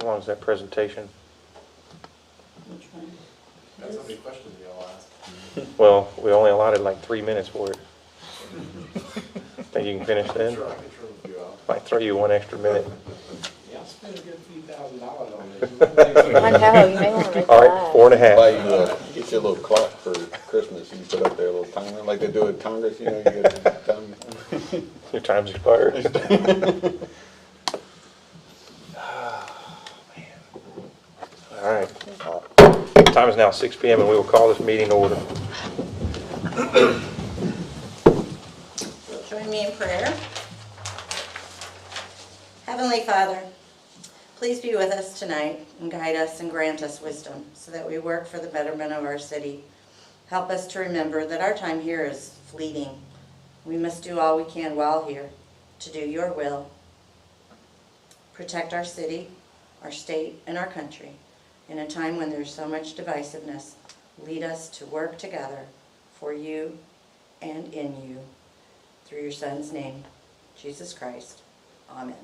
How long is that presentation? Which one? That's how many questions y'all ask. Well, we only allotted like 3 minutes for it. Think you can finish then? Sure, I can trim a few out. Might throw you 1 extra minute. Yeah, I'll spend a good few $1,000 on this. I know, you may want to make All right, that. 4.5. Buy you, get you a little clock for Christmas, you can put up there a little timer, like they do at Congress, you know, you get a time. Your time's expired. All right. Time is now 6 p.m. and we will call this meeting to order. Join me in prayer. Heavenly Father, please be with us tonight and guide us and grant us wisdom so that we work for the betterment of our city. Help us to remember that our time here is fleeting. We must do all we can while here to do your will. Protect our city, our state, and our country. In a time when there's so much divisiveness, lead us to work together for you and in you. Through your Son's name, Jesus Christ. Amen.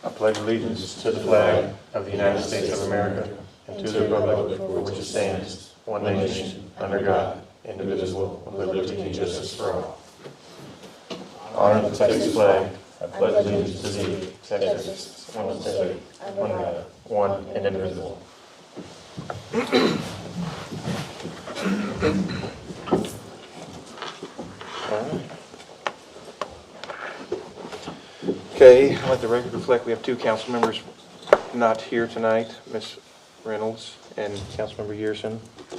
I pledge allegiance to the flag of the United States of America and to the republic for which it stands, one nation, under God, indivisible, with liberty and justice for all. Honor the Texas flag. I pledge allegiance to thee, Texas, one state, one God, one and indivisible. All right. Okay, let the record reflect we have 2 council members not here tonight, Ms. Reynolds and Councilmember Yearson. Do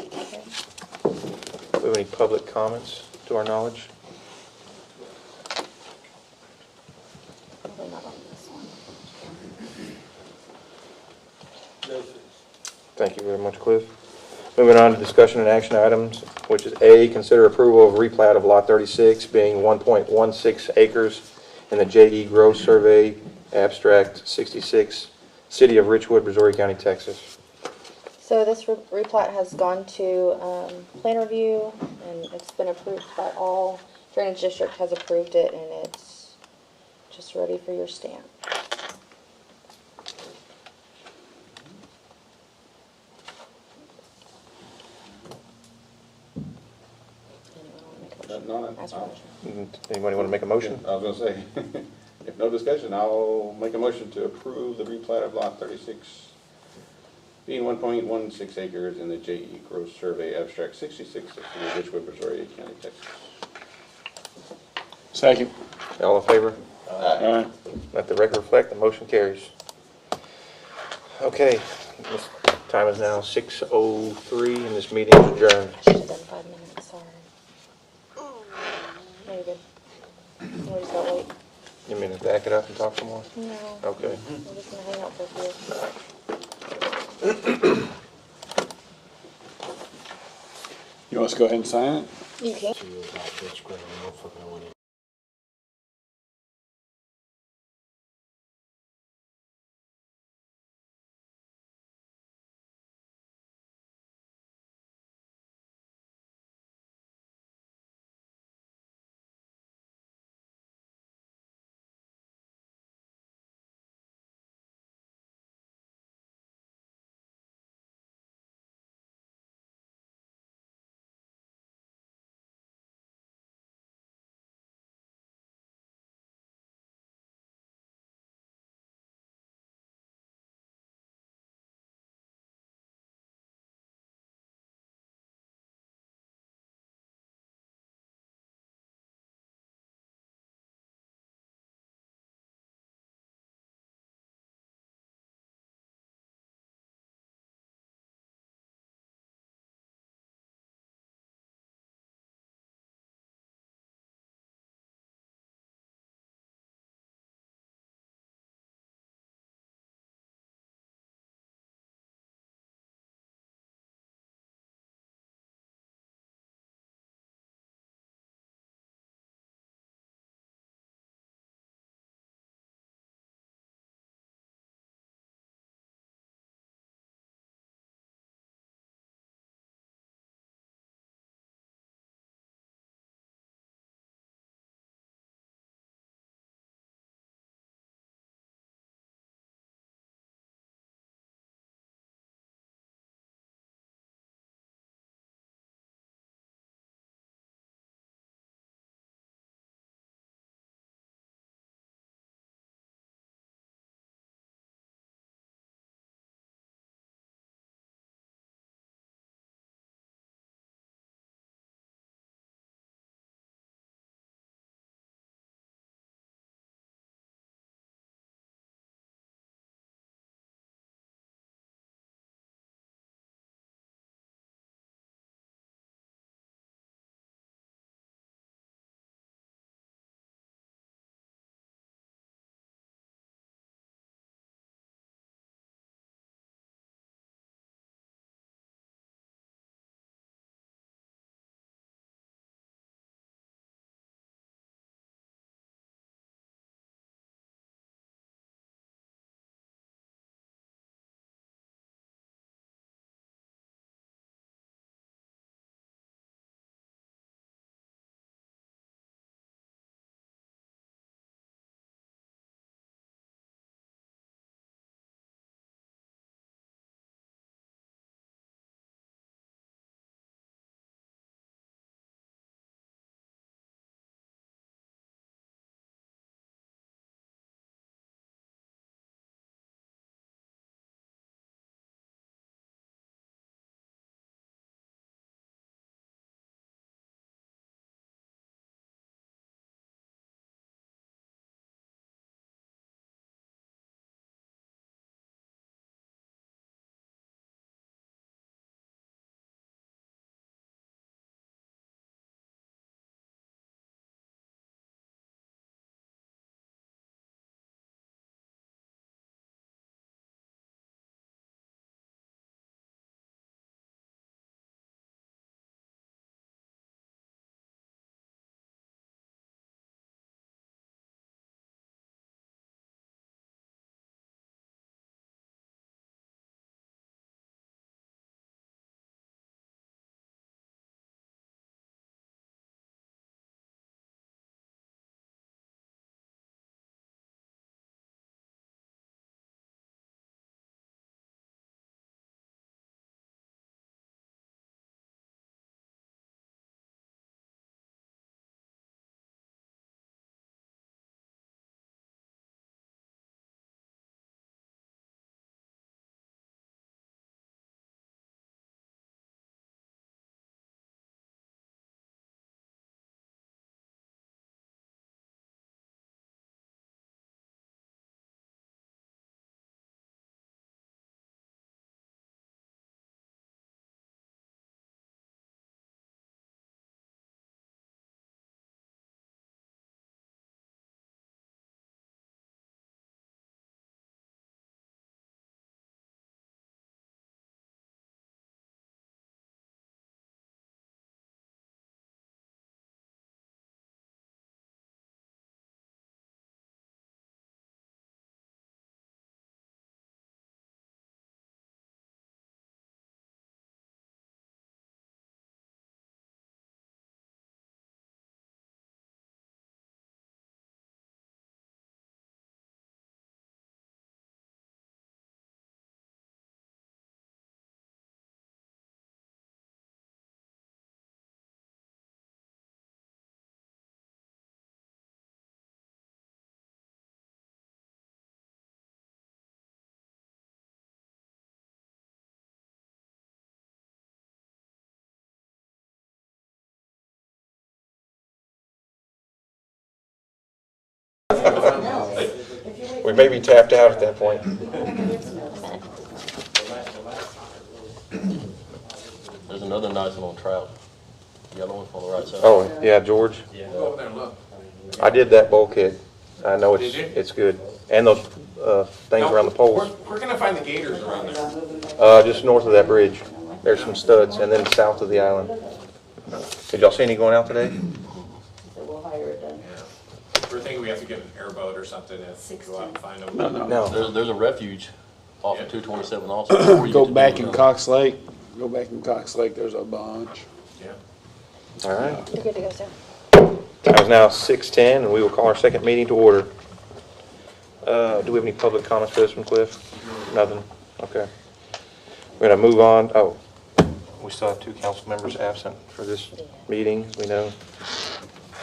we have any public comments to our knowledge? Probably not on this one. Thank you very much, Cliff. Moving on to discussion and action items, which is A, consider approval of replat of Lot 36 being 1.16 acres in the J.E. Gross Survey, Abstract 66, City of Richwood, Missouri County, Texas. So this replat has gone to plan review, and it's been approved by all. Drainage District has approved it, and it's just ready for your stamp. Anybody want to make a motion? I was gonna say, if no discussion, I'll make a motion to approve the replat of lot 36, being 1.16 acres in the J.E. Gross Survey, Abstract 66, of Richwood, Missouri County, Texas. Second. All in favor? Aye. Let the record reflect the motion carries. Okay, this time is now 6:03 and this meeting is adjourned. Should have done 5 minutes, sorry. No, you're good. We're just gonna wait. You mean to back it up and talk some more? No. Okay. We're just gonna hang out for a few. You want us to go ahead and sign it? You can. We may be tapped out at that point. There's another nice one on trout. Yellow one on the right side. Oh, yeah, George. Go over there and look. I did that bulkhead. I know Did you? it's good. And those things around the poles. Where can I find the gators around there? Just north of that bridge. There's some studs, and then south of the island. Did y'all see any going out today? We'll hire it done. We're thinking we have to get an airboat or something and go out and find them. No. There's a refuge off of Yeah. 227 also. before you Go get to back in Dillon. Cox Lake. Go back in Cox Lake, there's a bunch. Yeah. All right. You're good to go, sir. Time is now 6:10, and we will call our second meeting to order. Do we have any public comments for this one, Cliff? Nothing? Okay. We're going to move on. Oh, we still have 2 council members absent for this meeting, as we know.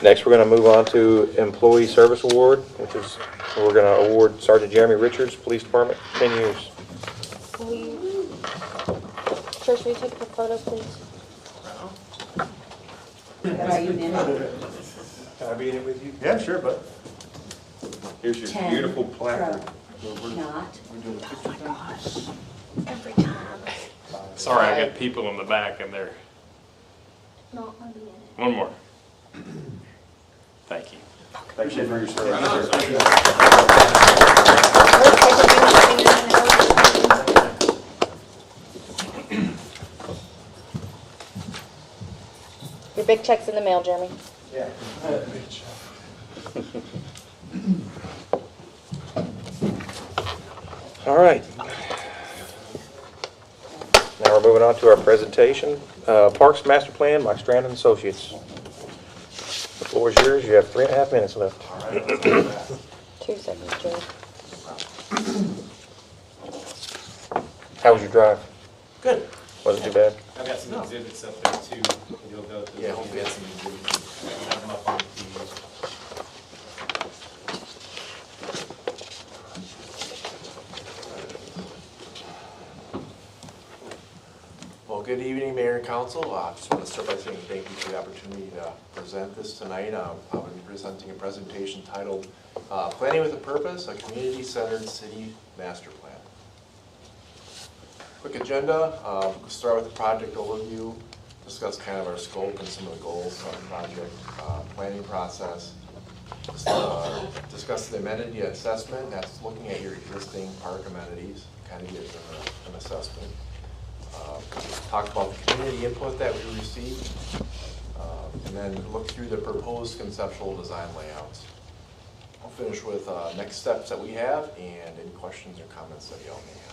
Next, we're going to move on to Employee Service Award, which is, we're going to award Sergeant Jeremy Richards, Police Department, 10 years. Will you, Trish, will you take a photo, please? Can I be in it? Can I be in it with you? Yeah, sure, bud. Here's your 10 beautiful placard. Not. Every time. Sorry, I got people in the back and they're, Not on the end. one more. Thank you. Thank you for your service. Your big check's in the mail, Jeremy. Yeah. All right. Now we're moving on to our presentation. Parks Master Plan by Strand and Associates. The floor is yours. You have 3.5 minutes left. 2 seconds, Jerry. How was your drive? Good. Wasn't too bad? I've got some exhibits up there too. You'll go through. Yeah, hopefully have some exhibits. Have them up on the TV. Well, good evening, Mayor and Council. I just want to start by saying thank you for the opportunity to present this tonight. I'm presenting a presentation titled Planning with a Purpose, a Community-Centered City Master Plan. Quick agenda, we'll start with the project overview, discuss kind of our scope and some of the goals of the project, planning process, discuss the amenity assessment, that's looking at your existing park amenities, kind of gives an assessment. Talk about the community input that we received, and then look through the proposed conceptual design layouts. I'll finish with next steps that we have and any questions or comments that y'all may have.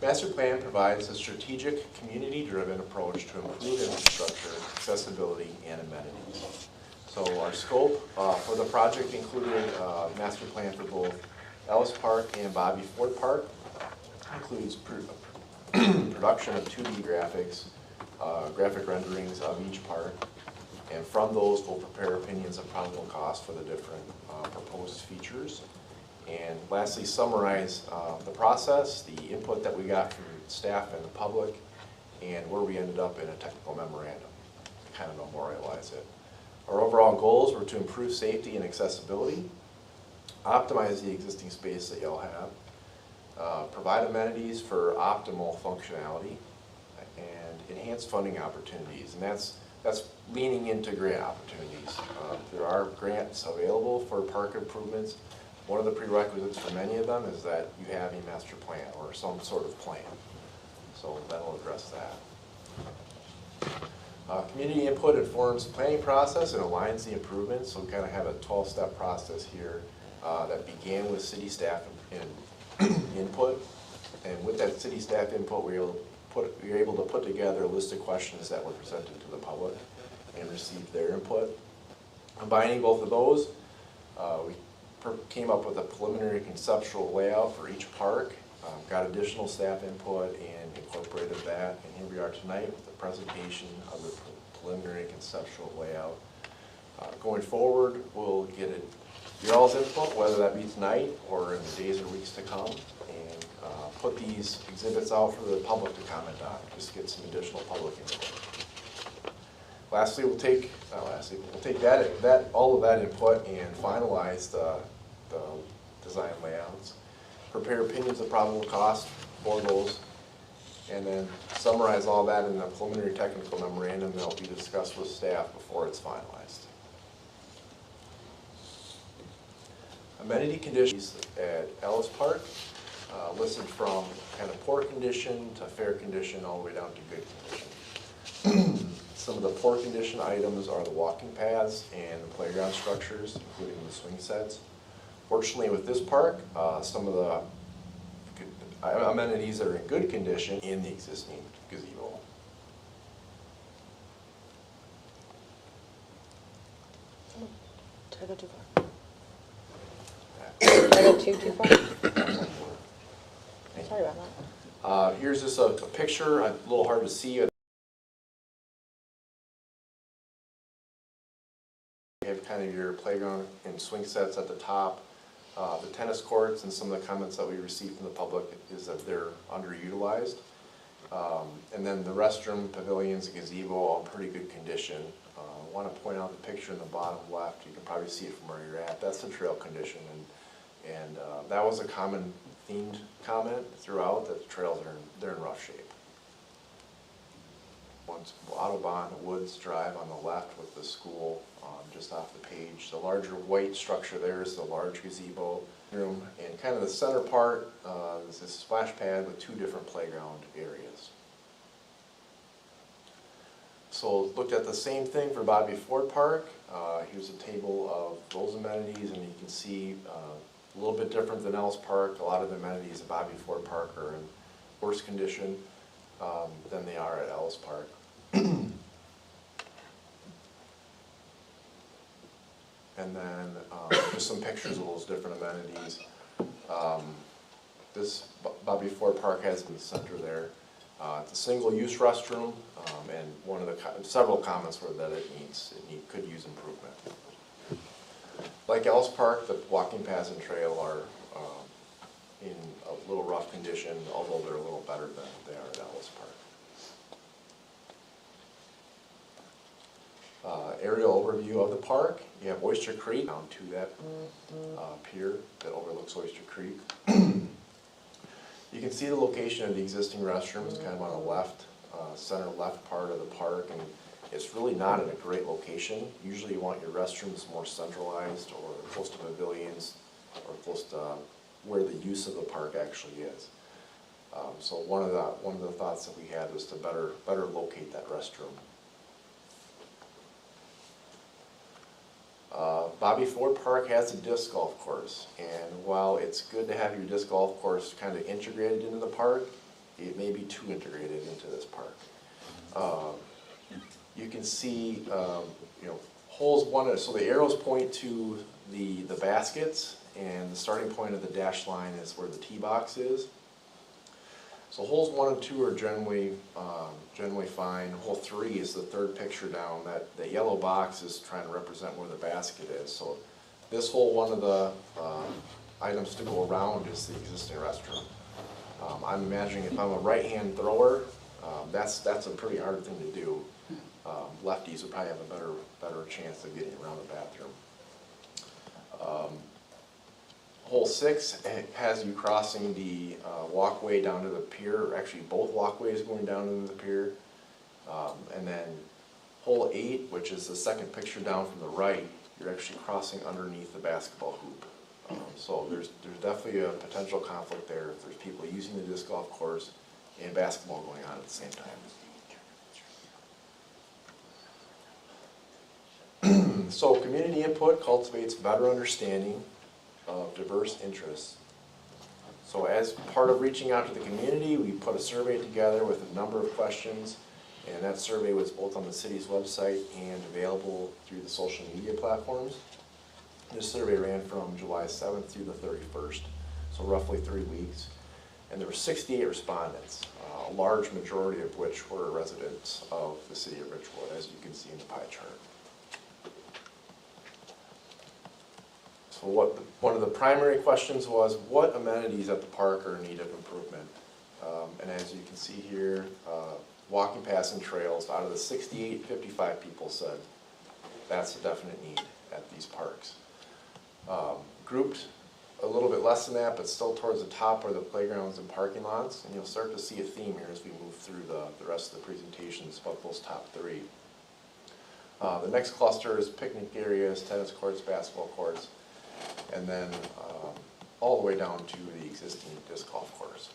Master plan provides a strategic, community-driven approach to improve infrastructure, accessibility, and amenities. So our scope for the project included a master plan for both Ellis Park and Bobby Ford Park. Includes production of 2D graphics, graphic renderings of each park, and from those we'll prepare opinions of probable cost for the different proposed features. And lastly, summarize the process, the input that we got from staff and the public, and where we ended up in a technical memorandum to kind of memorialize it. Our overall goals were to improve safety and accessibility, optimize the existing space that y'all have, provide amenities for optimal functionality, and enhance funding opportunities. And that's leaning into grant opportunities. There are grants available for park improvements. One of the prerequisites for many of them is that you have a master plan or some sort of plan. So that'll address that. Community input informs the planning process and aligns the improvements. So we kind of have a 12-step process here that began with city staff and input. And with that city staff input, we were able to put together a list of questions that were presented to the public and received their input. Combining both of those, we came up with a preliminary conceptual layout for each park, got additional staff input and incorporated that, and here we are tonight with the presentation of the preliminary conceptual layout. Going forward, we'll get y'all's input, whether that be tonight or in the days or weeks to come, and put these exhibits out for the public to comment on, just get some additional public input. We'll take that all of that input and finalize the design layouts, prepare opinions of probable cost for those, and then summarize all that in the preliminary technical memorandum that will be discussed with staff before it's finalized. Amenity conditions at Ellis Park, listed from kind of poor condition to fair condition all the way down to good condition. Some of the poor condition items are the walking paths and the playground structures, including the swing sets. Fortunately, with this park, some of the amenities that are in good condition in the existing gazebo. Did I go too far? Did I go too far? Sorry about that. Here's just a picture, a little hard to see. You have kind of your playground and swing sets at the top. The tennis courts, and some of the comments that we received from the public is that they're underutilized. And then the restroom, pavilions, and gazebo, all in pretty good condition. I want to point out the picture in the bottom left. You can probably see it from where you're at. That's the trail condition, and that was a common themed comment throughout, that the trails they're in rough shape. Once Autobahn Woods Drive on the left with the school just off the page. The larger white structure there is the large gazebo room, and kind of the center part is this splash pad with two different playground areas. So looked at the same thing for Bobby Ford Park. Here's a table of those amenities, and you can see a little bit different than Ellis Park. A lot of the amenities at Bobby Ford Park are in worse condition than they are at Ellis Park. And then just some pictures of those different amenities. This Bobby Ford Park has in the center there. It's a single-use restroom, and one of the several comments were that it could use improvement. Like Ellis Park, the walking paths and trail are in a little rough condition, although they're a little better than they are at Ellis Park. Aerial overview of the park. You have Oyster Creek down to that pier that overlooks Oyster Creek. You can see the location of the existing restrooms kind of on the left, center left part of the park, and it's really not in a great location. Usually you want your restrooms more centralized or close to pavilions or close to where the use of the park actually is. So one of the thoughts that we had was to better locate that restroom. Bobby Ford Park has a disc golf course, and while it's good to have your disc golf course kind of integrated into the park, it may be too integrated into this park. You can see, holes one, so the arrows point to the baskets, and the starting point of the dash line is where the tee box is. So holes 1 and 2 are generally fine. Hole 3 is the third picture down. The yellow box is trying to represent where the basket is. So this hole, one of the items to go around is the existing restroom. I'm imagining if I'm a right-hand thrower, that's a pretty hard thing to do. Lefties would probably have a better chance of getting around the bathroom. Hole 6 has you crossing the walkway down to the pier, actually both walkways going down into the pier. And then hole 8, which is the second picture down from the right, you're actually crossing underneath the basketball hoop. So there's definitely a potential conflict there if there's people using the disc golf course and basketball going on at the same time. So community input cultivates better understanding of diverse interests. So as part of reaching out to the community, we put a survey together with a number of questions, and that survey was both on the city's website and available through the social media platforms. This survey ran from July 7th through the 31st, so roughly 3 weeks, and there were 68 respondents, a large majority of which were residents of the city of Richwood, as you can see in the pie chart. So one of the primary questions was, what amenities at the park are in need of improvement? And as you can see here, walking paths and trails. Out of the 68, 55 people said that's a definite need at these parks. Grouped a little bit less than that, but still towards the top are the playgrounds and parking lots, and you'll start to see a theme here as we move through the rest of the presentations about those top three. The next cluster is picnic areas, tennis courts, basketball courts, and then all the way down to the existing disc golf course.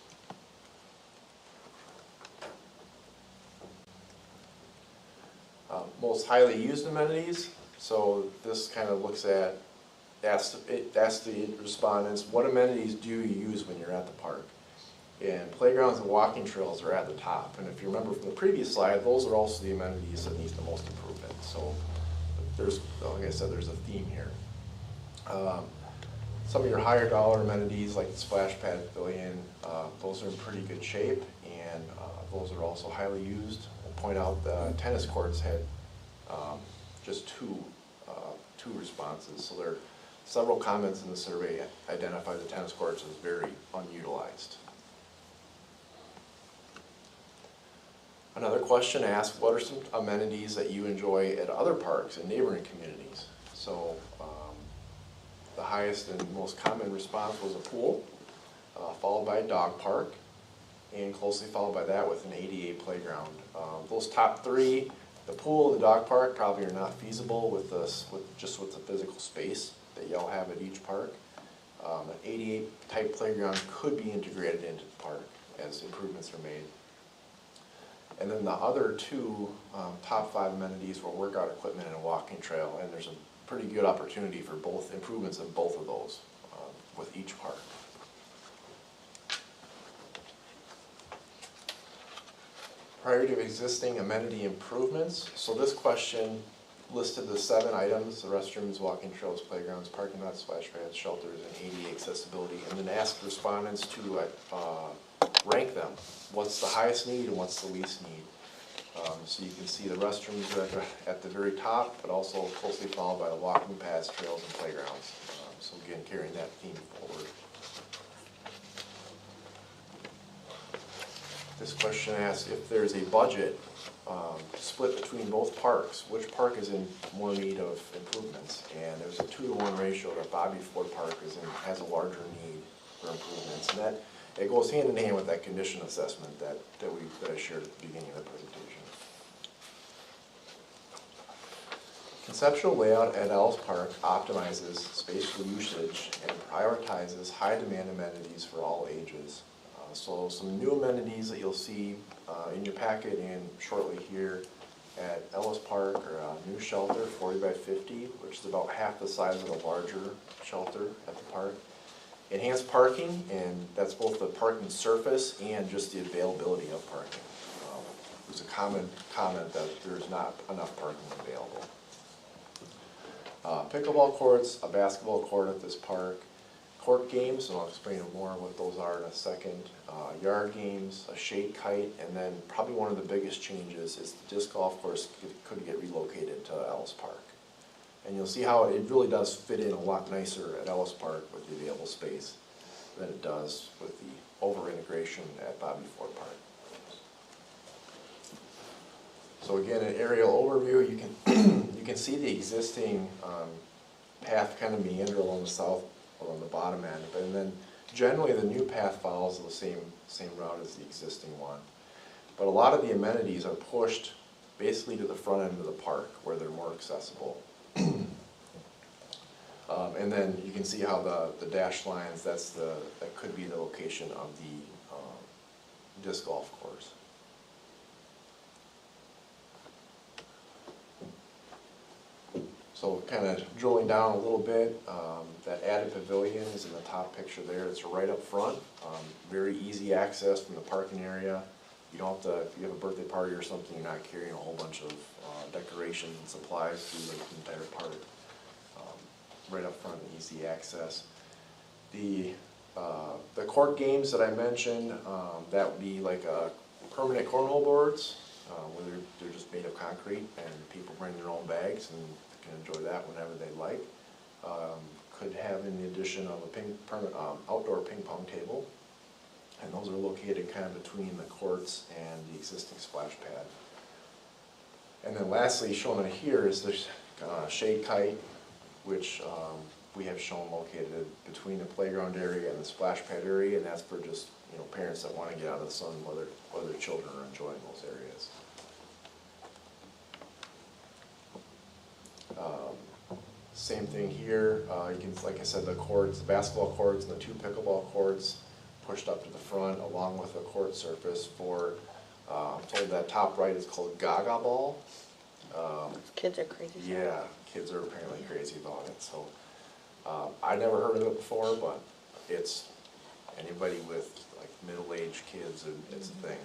Most highly used amenities, so this kind of looks at, asks the respondents, what amenities do you use when you're at the park? And playgrounds and walking trails are at the top, and if you remember from the previous slide, those are also the amenities that need the most improvement. So there's, like I said, there's a theme here. Some of your higher dollar amenities like the splash pad pavilion, those are in pretty good shape, and those are also highly used. I'll point out the tennis courts had just two responses, so there are several comments in the survey identify the tennis courts as very unutilized. Another question asked, what are some amenities that you enjoy at other parks and neighboring communities? So the highest and most common response was a pool, followed by a dog park, and closely followed by that with an ADA playground. Those top three, the pool, the dog park, probably are not feasible with just with the physical space that y'all have at each park. An ADA type playground could be integrated into the park as improvements are made. And then the other two top 5 amenities were workout equipment and a walking trail, and there's a pretty good opportunity for both improvements in both of those with each park. Priority of existing amenity improvements. So this question listed the 7 items: the restrooms, walking trails, playgrounds, parking lots, splash pads, shelters, and ADA accessibility, and then asked respondents to rank them. What's the highest need and what's the least need? So you can see the restrooms are at the very top, but also closely followed by the walking paths, trails, and playgrounds. So again, carrying that theme forward. This question asks if there's a budget split between both parks, which park is in more need of improvements? And there's a 2-to-1 ratio that Bobby Ford Park has a larger need for improvements, and that it goes hand in hand with that condition assessment that I shared at the beginning of the presentation. Conceptual layout at Ellis Park optimizes spatial usage and prioritizes high demand amenities for all ages. So some new amenities that you'll see in your packet and shortly here at Ellis Park are a new shelter, 40 by 50, which is about half the size of the larger shelter at the park. Enhanced parking, and that's both the parking surface and just the availability of parking. There's a common comment that there's not enough parking available. Pickleball courts, a basketball court at this park, court games, and I'll explain more what those are in a second, yard games, a shade kite, and then probably one of the biggest changes is the disc golf course could get relocated to Ellis Park. And you'll see how it really does fit in a lot nicer at Ellis Park with the available space than it does with the over-integration at Bobby Ford Park. So again, an aerial overview, you can see the existing path kind of meander along the south, along the bottom end, and then generally the new path follows the same route as the existing one. But a lot of the amenities are pushed basically to the front end of the park where they're more accessible. And then you can see how the dashed lines, that could be the location of the disc golf course. So kind of drilling down a little bit, that added pavilion is in the top picture there. It's right up front, very easy access from the parking area. You don't have to, if you have a birthday party or something, you're not carrying a whole bunch of decorations and supplies through the entire park. Right up front, easy access. The court games that I mentioned, that would be like permanent cornhole boards, where they're just made of concrete and people bring their own bags and can enjoy that whenever they like. Could have in the addition of a outdoor ping pong table. And those are located kind of between the courts and the existing splash pad. And then lastly, shown in here is the shade kite, which we have shown located between the playground area and the splash pad area, and that's for just, you know, parents that want to get out of the sun while their children are enjoying those areas. Same thing here. You can, like I said, the courts, the basketball courts and the 2 pickleball courts pushed up to the front, along with a court surface for, I'm told that top right is called Gaga Ball. Kids are crazy. Yeah, kids are apparently crazy about it. So I never heard of it before, but it's anybody with like middle-aged kids, and it's a thing.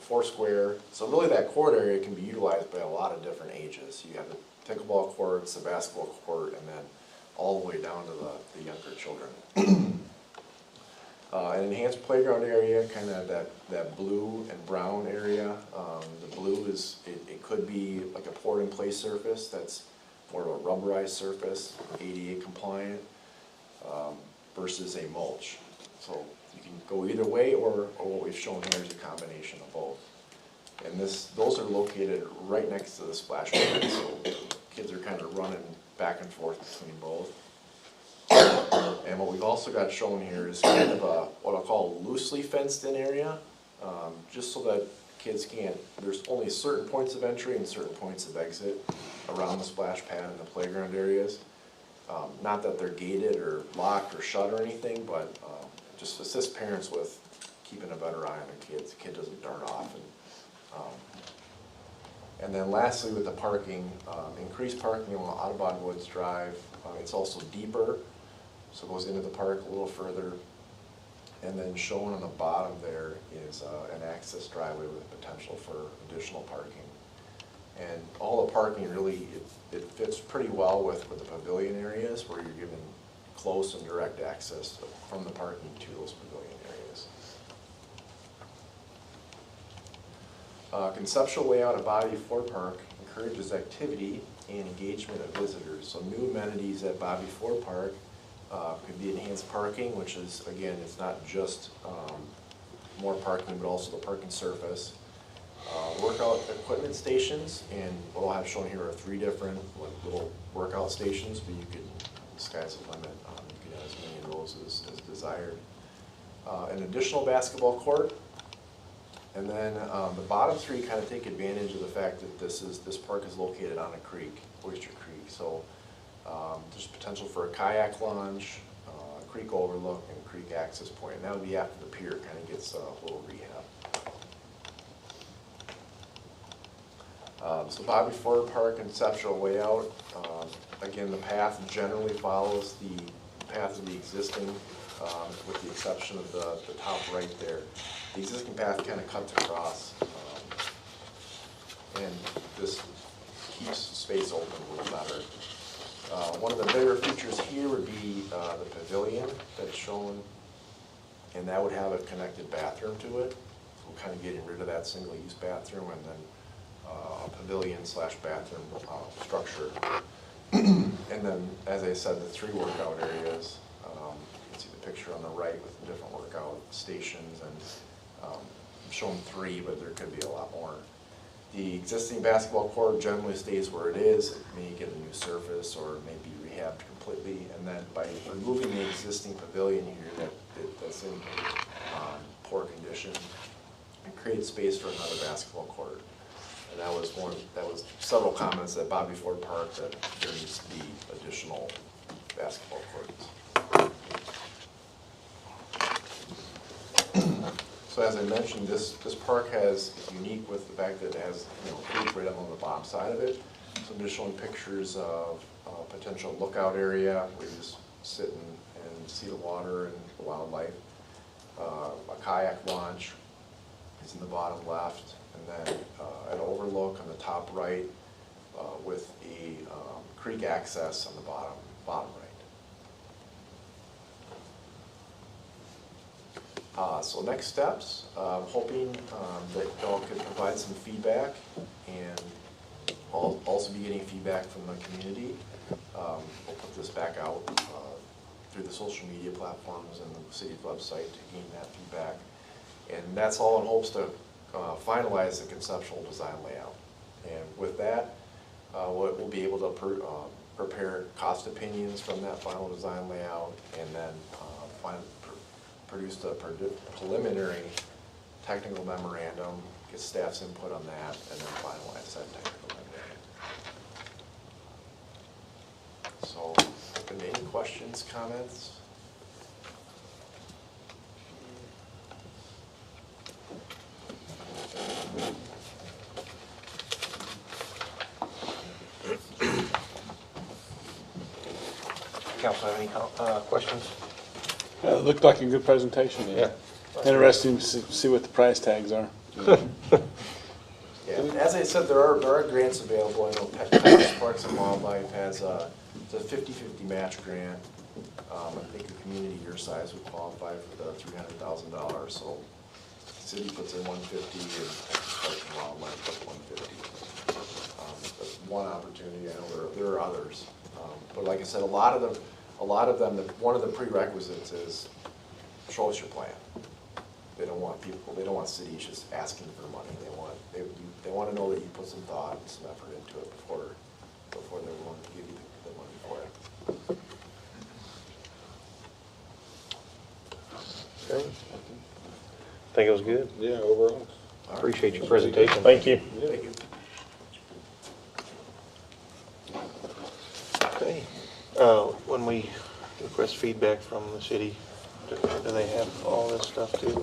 4 square. So really, that court area can be utilized by a lot of different ages. You have the pickleball courts, the basketball court, and then all the way down to the younger children. An enhanced playground area, kind of that blue and brown area. The blue is, it could be like a poured-in-place surface that's more of a rubberized surface, ADA compliant, versus a mulch. So you can go either way, or what we've shown here is a combination of both. And those are located right next to the splash pad, so kids are kind of running back and forth between both. And what we've also got shown here is kind of a, what I'll call loosely fenced in area, just so that kids can't, there's only certain points of entry and certain points of exit around the splash pad and the playground areas. Not that they're gated or locked or shut or anything, but just assist parents with keeping a better eye on their kids. The kid doesn't dart off. And then lastly, with the parking, increased parking along Audubon Woods Drive. It's also deeper, so it goes into the park a little further. And then shown on the bottom there is an access driveway with potential for additional parking. And all the parking really, it fits pretty well with the pavilion areas, where you're given close and direct access from the parking to those pavilion areas. Conceptual layout of Bobby Ford Park encourages activity and engagement of visitors. So new amenities at Bobby Ford Park could be enhanced parking, which is, again, it's not just more parking, but also the parking surface. Workout equipment stations, and what I'll have shown here are 3 different little workout stations, but you could, the sky's the limit. You can have as many of those as desired. An additional basketball court. And then the bottom 3 kind of take advantage of the fact that this park is located on a creek, Oyster Creek. So there's potential for a kayak launch, a creek overlook, and a creek access point. And that would be after the pier kind of gets a little rehab. So Bobby Ford Park conceptual layout. Again, the path generally follows the path of the existing, with the exception of the top right there. The existing path kind of cuts across, and this keeps space open a little better. One of the bigger features here would be the pavilion that's shown, and that would have a connected bathroom to it. So we're kind of getting rid of that single-use bathroom, and then a pavilion/bathroom structure. And then, as I said, the 3 workout areas. You can see the picture on the right with the different workout stations, and I'm showing 3, but there could be a lot more. The existing basketball court generally stays where it is. It may get a new surface or may be rehabbed completely. And then by removing the existing pavilion here that's in poor condition, it creates space for another basketball court. And that was several comments at Bobby Ford Park that there needs to be additional basketball courts. So as I mentioned, this park is unique with the fact that it has, you know, a creek right up on the bottom side of it. So I'm just showing pictures of a potential lookout area where you just sit and see the water and the wildlife. A kayak launch is in the bottom left, and then an overlook on the top right with a creek access on the bottom right. So next steps, I'm hoping that y'all could provide some feedback, and I'll also be getting feedback from the community. We'll put this back out through the social media platforms and the city's website to gain that feedback. And that's all in hopes to finalize the conceptual design layout. And with that, we'll be able to prepare cost opinions from that final design layout, and then produce the preliminary technical memorandum, get staff's input on that, and then finalize that technical memorandum. So, any questions, comments? Council have any questions? It looked like a good presentation. Yeah. Interesting to see what the price tags are. Yeah, as I said, there are grants available. I know Texas Parks and Wildlife has it's a 50-50 match grant. I think a community your size would qualify for the $300,000. So the city puts in $150 and Texas Parks and Wildlife puts $150. That's one opportunity. I know there are others, but like I said, a lot of them. One of the prerequisites is show us your plan. They don't want cities just asking for money. They want to know that you put some thought and some effort into it before they're willing to give you the money for it. Okay. Think it was good. Yeah, overall. Appreciate your presentation. Thank you. Thank you. Okay. When we request feedback from the city, do they have all this stuff too?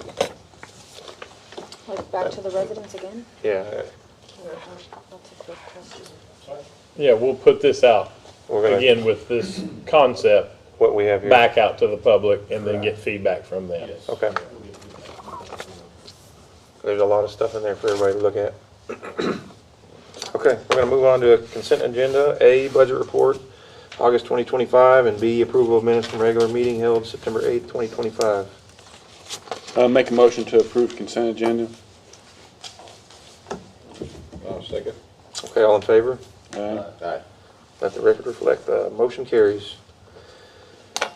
Like back to the residents again? Yeah. That's a quick question. Yeah, we'll put this out We're gonna, again with this concept what we have here. back out to the public and then get feedback from them. Okay. There's a lot of stuff in there for everybody to look at. Okay, we're gonna move on to a consent agenda. A, budget report, August 2025, and B, approval of minutes from regular meeting held September 8th, 2025. Make a motion to approve consent agenda. Second. Okay, all in favor? Aye. Let the record reflect, the motion carries.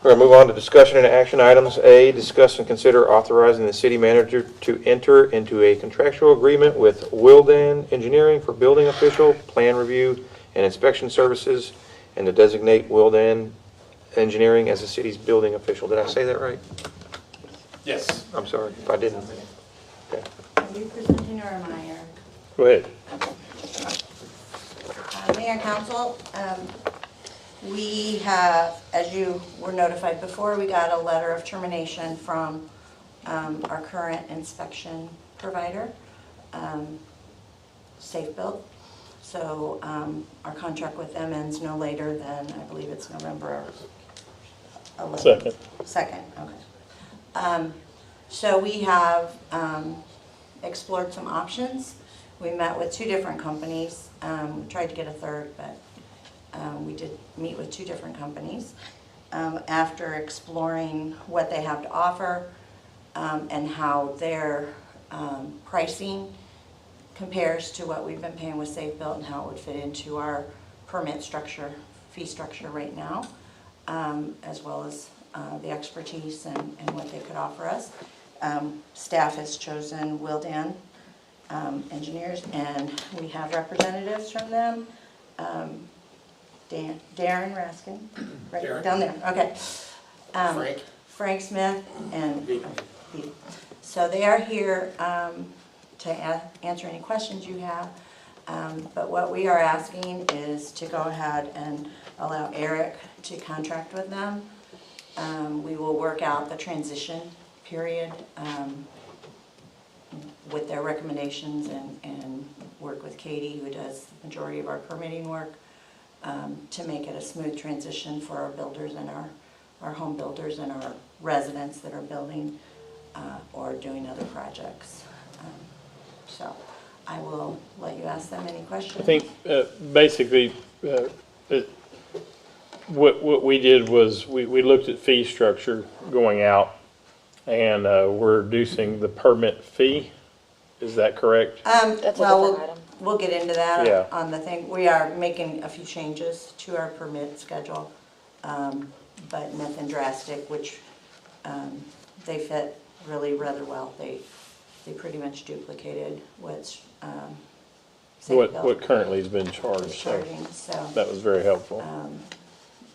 We're going to move on to discussion and action items. A, discuss and consider authorizing the city manager to enter into a contractual agreement with Wildan Engineering for building official, plan review, and inspection services, and to designate Wildan Engineering as the city's building official. Did I say that right? Yes. I'm sorry if I didn't. Okay. Are you presenting or am I, Eric? Go ahead. Mayor and Council, we have, as you were notified before, we got a letter of termination from our current inspection provider, Safe Built. So our contract with them ends no later than, I believe it's November 11th. Second, okay. So we have explored some options. We met with 2 different companies. We tried to get a third, but we did meet with 2 different companies. After exploring what they have to offer and how their pricing compares to what we've been paying with Safe Built and how it would fit into our permit structure, fee structure right now, as well as the expertise and what they could offer us. Staff has chosen Wildan Engineers, and we have representatives from them. Darren Raskin, right down there, okay. Frank Smith and Pete. So they are here to answer any questions you have. But what we are asking is to go ahead and allow Eric to contract with them. We will work out the transition period with their recommendations and work with Katie, who does the majority of our permitting work, to make it a smooth transition for our builders and our home builders and our residents that are building or doing other projects. So I will let you ask them any questions. I think basically what we did was we looked at fee structure going out, and we're reducing the permit fee. Is that correct? That's a Well, different item. we'll get into that Yeah. on the thing. We are making a few changes to our permit schedule. but nothing drastic, which they fit really rather well. They pretty much duplicated what's Safe Built What currently has been was charged, so charging, so. that was very helpful.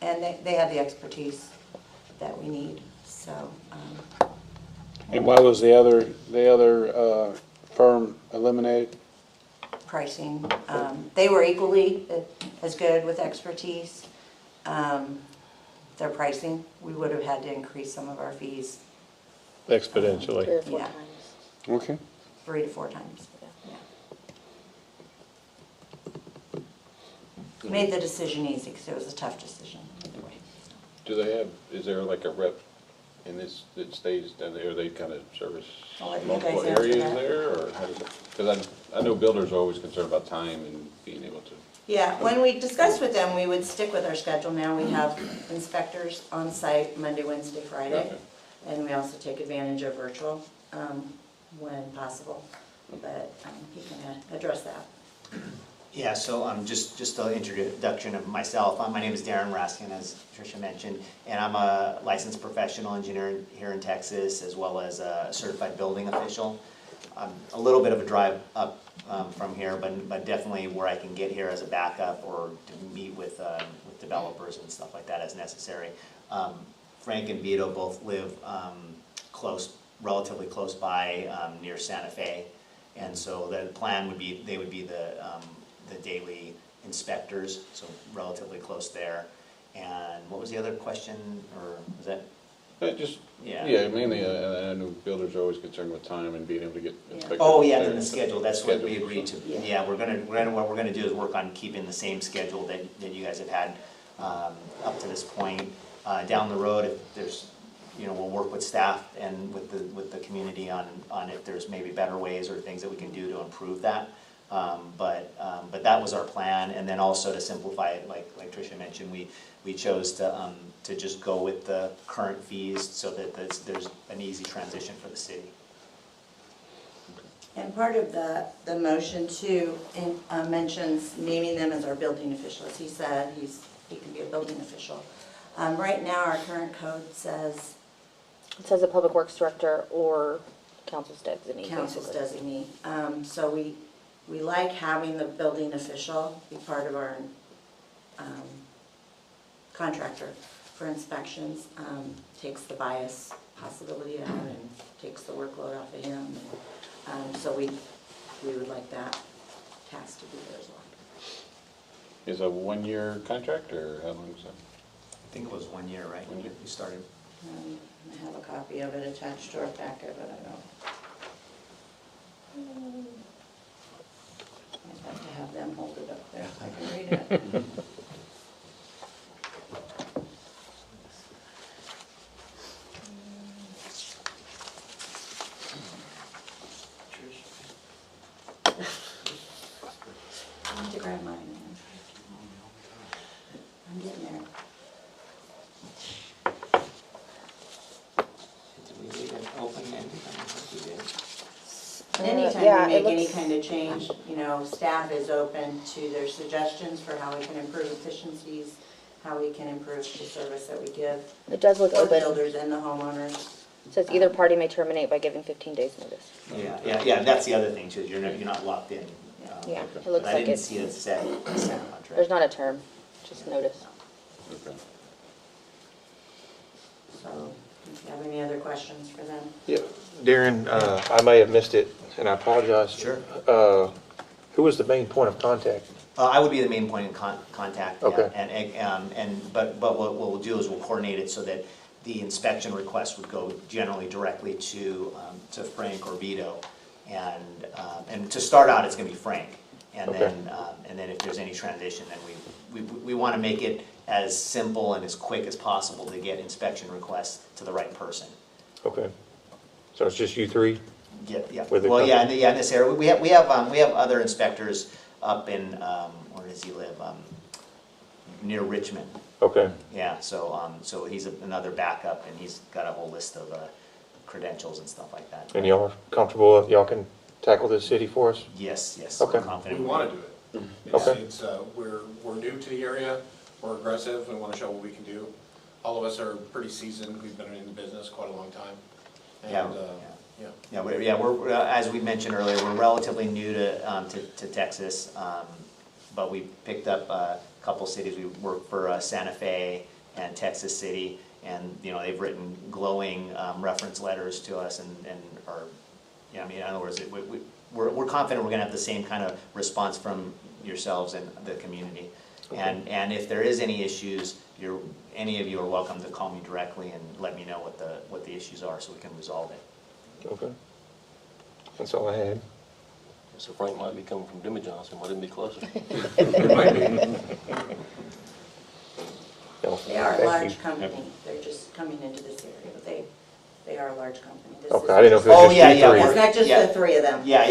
And they have the expertise that we need, so. And why was the other firm eliminated? Pricing, they were equally as good with expertise. Their pricing, we would have had to increase some of our fees Exponentially. 3 or 4 Yeah. times. Okay. 3 to 4 times. Yeah. Made the decision easy because it was a tough decision either way. Do they have, is there like a rep in this that stays down there? They kind of service I'll let you multiple guys answer areas that. there, or how does it? Because I know builders are always concerned about time and being able to. Yeah, when we discussed with them, we would stick with our schedule. Now we have inspectors on site Monday, Wednesday, Friday. Okay. And we also take advantage of virtual when possible. But he can address that. Yeah, so just an introduction of myself. My name is Darren Raskin, as Tricia mentioned, and I'm a licensed professional engineer here in Texas, as well as a certified building official. A little bit of a drive up from here, but definitely where I can get here as a backup or to meet with developers and stuff like that as necessary. Frank and Vito both live relatively close by, near Santa Fe, and so the plan would be they would be the daily inspectors, so relatively close there. And what was the other question, or was that? Yeah, mainly, I know builders are always concerned with time and being able to get inspectors. Oh, yeah, there. then the schedule, that's what we Schedule, agreed to. Yeah. Yeah, what we're gonna do is work on keeping the same schedule that you guys have had up to this point. Down the road, if there's, we'll work with staff and with the community on if there's maybe better ways or things that we can do to improve that. But that was our plan, and then also to simplify it, like Tricia mentioned, we chose to just go with the current fees so that there's an easy transition for the city. And part of the motion too mentions naming them as our building official. As he said, he can be a building official. Right now, our current code says It says a public works director or council's designee. council's basically. designee. So we like having the building official be part of our contractor for inspections. Takes the bias possibility out and takes the workload off of him. So we would like that task to be there as well. Is a 1-year contract, or how long is that? I think it was 1 year, right, when you started? I have a copy of it attached to our packet, but I don't. I'd have to have them hold it up there so I can read it. I need to grab mine. I'm getting there. Did we leave it open-ended? I don't think we did. Anytime yeah, we it make any looks- kind of change, staff is open to their suggestions for how we can improve efficiencies, how we can improve the service that we give. It does look For the open. builders and the homeowners. It says either party may terminate by giving 15 days notice. Yeah, that's the other thing too, is you're not locked in. Yeah, it But looks I like didn't it's, see it set contract. there's not a term, just notice. Okay. So, if you have any other questions for them? Yeah, Darren, I may have missed it, and I apologize. Sure. Who was the main point of contact? I would be the main point in contact. Yeah. Okay. But what we'll do is we'll coordinate it so that the inspection request would go generally directly to Frank or Vito. And to start out, it's gonna be Frank. And then if there's any transition, then we wanna make it as simple and as quick as possible to get inspection requests to the right person. Okay. So it's just you three? Yeah. With the Well, yeah, company? in this area, we have other inspectors up in, where does he live? Near Richmond. Okay. Yeah, so he's another backup, and he's got a whole list of credentials and stuff like that. And y'all are comfortable, y'all can tackle this city for us? Yes, Okay. I'm confident. We want to do it. Okay. We're new to the area, we're aggressive, we want to show what we can do. all of us are pretty seasoned, we've been in the business quite a long time. Yeah. And, We're as we mentioned earlier, we're relatively new to Texas, but we picked up a couple cities. We worked for Santa Fe and Texas City, and they've written glowing reference letters to us, and are, I mean, in other words, we're confident we're going to have the same kind of response from yourselves and the community. Okay. And if there is any issues, any of you are welcome to call me directly and let me know what the issues are, so we can resolve it. Okay. That's all I had. So Frank might be coming from Jimmy Johnson, might even be closer. They are a large company. They're just coming into this area, but they are a large company. This Okay, is I didn't know if it Oh, was yeah, just yeah, you three. It's not just Yeah. the three of them. I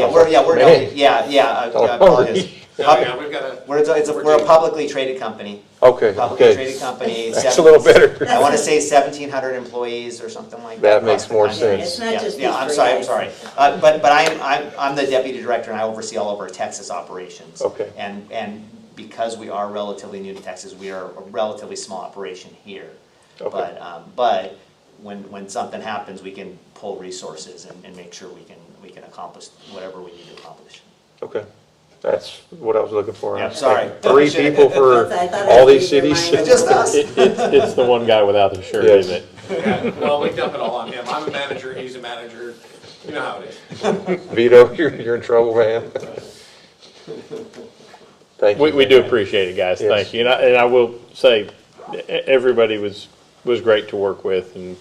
apologize. we've got a. We're a publicly traded company. Okay, Publicly okay. traded company. That's a little better. I want to say 1,700 employees or something like that. That makes across the more country. sense. It's not just these Yeah, I'm three sorry, I'm guys. sorry. But I'm the deputy director, and I oversee all of our Texas operations. Okay. And because we are relatively new to Texas, we are a relatively small operation here. Okay. But when something happens, we can pull resources and make sure we can accomplish whatever we need to accomplish. Okay. That's what I was looking for. Yeah, I was sorry. thinking 3 people for I thought all I'd these read your cities. mind. Just us. It's the one guy without the shirt, Yes. isn't it? Yeah, well, we dump it all on him. I'm a manager, he's a manager, you know how it is. Vito, you're in trouble, man. Thank you. We do appreciate it, guys. Yes. Thank you. And I will say, everybody was great to work with, and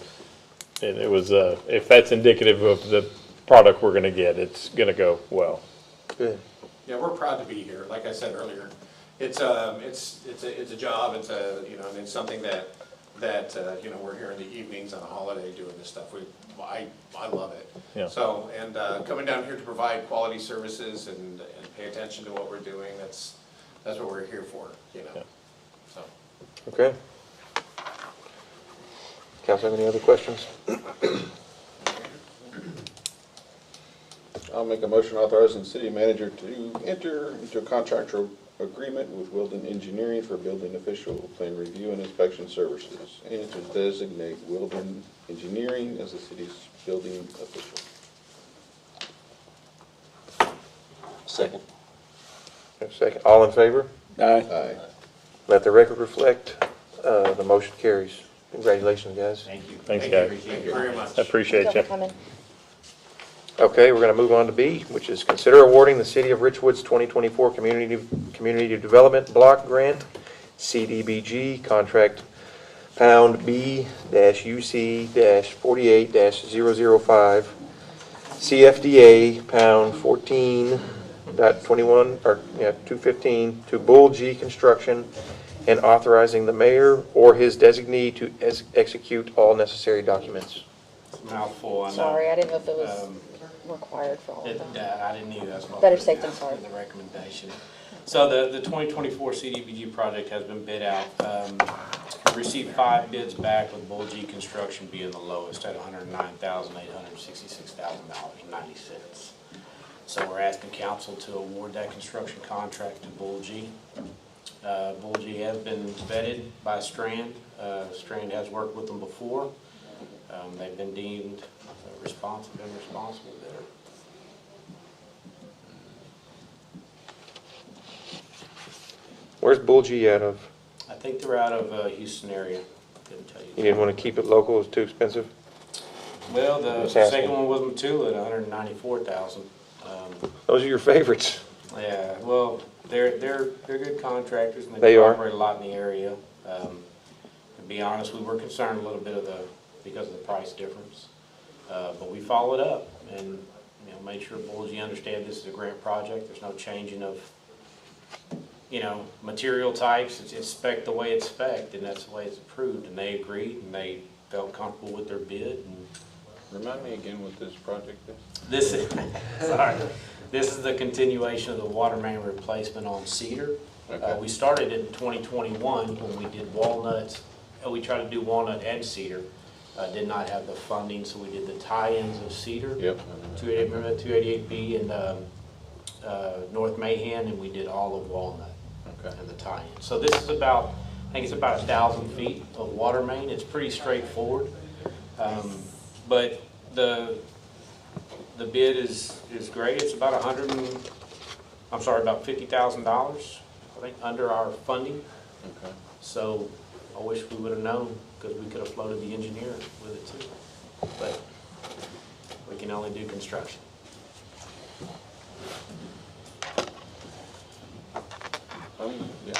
it was, if that's indicative of the product we're gonna get, it's gonna go well. Good. Yeah, we're proud to be here. Like I said earlier, it's a job. It's and it's something that we're here in the evenings on a holiday doing this stuff. I love it. Yeah. So coming down here to provide quality services and pay attention to what we're doing. That's what we're here for. Yeah. So. Okay. Council, have any other questions? I'll make a motion authorizing the city manager to enter into a contractual agreement with Wilden Engineering for building official plan review and inspection services, and to designate Wilden Engineering as the city's building official. Second. Have a second. All in favor? Aye. Aye. Let the record reflect, the motion carries. Congratulations, guys. Thank you. Thanks, Thank you. guys. Thank you very much. I appreciate Thank you. you for coming. Okay, we're gonna move on to B, which is consider awarding the City of Richwood's 2024 Community Development Block Grant, CDBG, contract pound B-UC-48-005, CFDA pound 14.21, to Bull G Construction, and authorizing the mayor or his designee to execute all necessary documents. Mouthful, I know. Sorry, I didn't know if it was Um, required for all of them. I didn't either, that's why. Better safe than sorry. The recommendation. So the 2024 CDBG project has been bid out. We received 5 bids back, with Bull G Construction being the lowest at $109,866,000.90. So we're asking council to award that construction contract to Bull G. Bull G has been vetted by Strand. Strand has worked with them before. They've been deemed responsible bidder. Where's Bull G out of? I think they're out of Houston area. Couldn't tell You you. didn't want to keep it local, it's too expensive? Well, the Just asking. second one was Matula at $194,000. Those are your favorites. Yeah, well, they're good contractors, and They they are. operate a lot in the area. To be honest, we were concerned a little bit because of the price difference. But we followed up and, made sure Bull G understand this is a grant project. There's no changing of, material types. It's spec'd the way it's spec'd, and that's the way it's approved. And they agreed, and they felt comfortable with their bid. And Remind me again what this project is? this is, sorry, this is the continuation of the water main replacement on Cedar. Okay. We started in 2021 when we did Walnut. We tried to do Walnut and Cedar. Did not have the funding, so we did the tie-ins of Cedar. Yep. 288, remember that 288B and North Mahan, and we did all of Walnut Okay. and the tie-in. So this is about I think it's about 1,000 feet of water main. It's pretty straightforward. But the bid is great. It's about about $50,000, I think, under our funding. Okay. So I wish we would have known, because we could have floated the engineer with it too. But we can only do construction. Yeah,